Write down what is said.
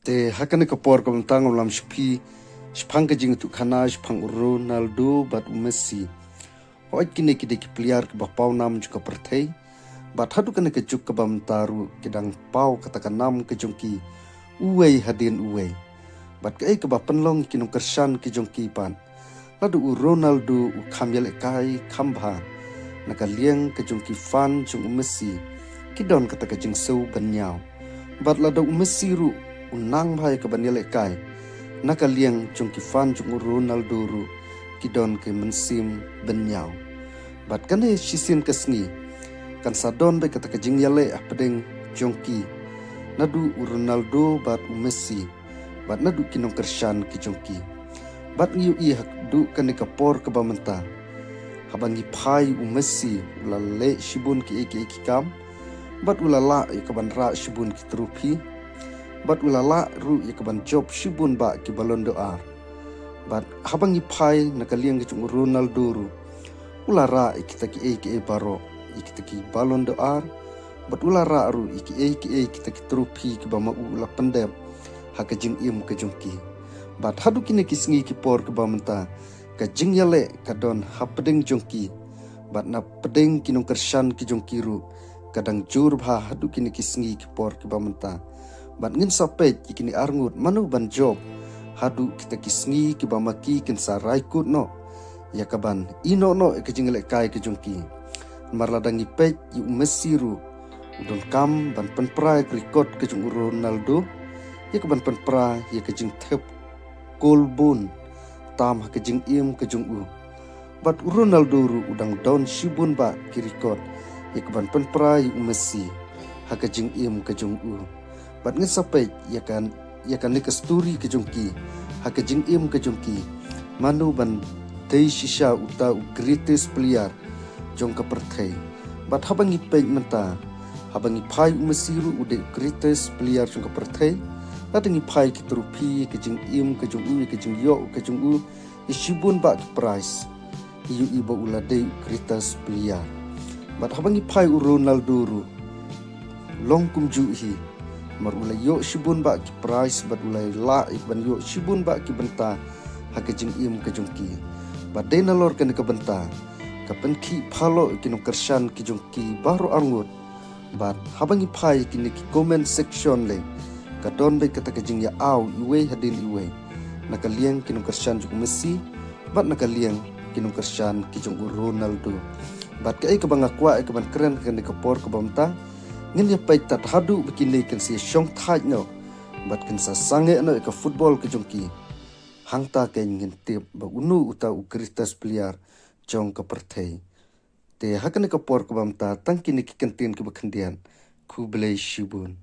te hakane kapor ko tang ulam shpi shpang ka jing tu khana shpang Ronaldo bat Messi hoi kine ki player ke bapau nam juga perthei bat hadu kane ke juk ke bam taru kidang pau katakan nam ke jongki uwei hadin uwei bat ke bapenlong kinung kersan ke jongki pan ladu Ronaldo u khamyal kai khamba naka liang ke jongki fan jong Messi kidon kata ke jing seu banyau bat ladu Messi ru unang bhai ke banyal kai naka liang jongki fan jong Ronaldo ru kidon ke mensim banyau bat kane sisin kesni kan sadon be kata ke jing yale apedeng jongki nadu Ronaldo bat Messi bat nadu kinong kersan ke jongki bat ngiu i hak du kane kapor ke bamenta habangi pai Messi ulale shibun ki kam bat ulala i kaban ra shibun ki trupi bat ulala ru i kaban job shibun ba ki balon doa bat habangi pai nakaliang ki Ronaldo ru ulara i kita ki baro i kita ki balon doa bat ulara ru i ki kita ki trupi ki bama ula pendem hakajing im ke jongki bat hadu kine kisngi ki por ke bamenta ka jing yale kadon hapedeng jongki bat na pedeng kinong kersan ki jongki ru kadang jur bha hadu kine kisngi ki por ke bamenta bat ngin sapet kini arngut manu ban job hadu kita kisngi ki bamaki kin sarai kut no ya kaban ino no ke jing yale kai ke jongki marladangi pet yu Messi ru udon kam ban penprai record ke jong Ronaldo ya kaban penpra ya ke jing thep kolbun tam ke jing im ke jong u bat Ronaldo ru udang down shibun ba ki record ya kaban penpra yu Messi ha ke jing im ke jong u bat ngin sapai ya kan ni ke story ke jongki ha ke jing im ke jongki manu ban dei shisha uta greatest player jong ka perthei bat habangi pej menta habangi pai Messi ru ude greatest player jong ka perthei latangi pai ki trupi ke jing im ke jong u ke jing yo ke jong u ishibun ba ki price yu iba ulade greatest player bat habangi pai Ronaldo ru long kum ju hi mar ulai yo shibun ba ki price bat ulai la ikban yo shibun ba ki benta ha ke jing im ke jong ki bat dena lor ke benta kapan ki phalo kinong kersan ki jongki baru angut bat habangi pai kini ki comment section le kadon be kata ke jing ya au iwe hadin iwe nakaliang kinong kersan jong Messi bat nakaliang kinong kersan ki jong Ronaldo bat kai ka bangakwa ka ban keren kan ke por ka bamta ngin ya pai tat hadu begini kan si syong thai no bat kan sa sange no ka football ke jongki hangta ke ngin tip ba unu uta ukritas player jong ka perthei te hakane ka por ka bamta tangkini ki kantin ki bakhandian ku blai shibun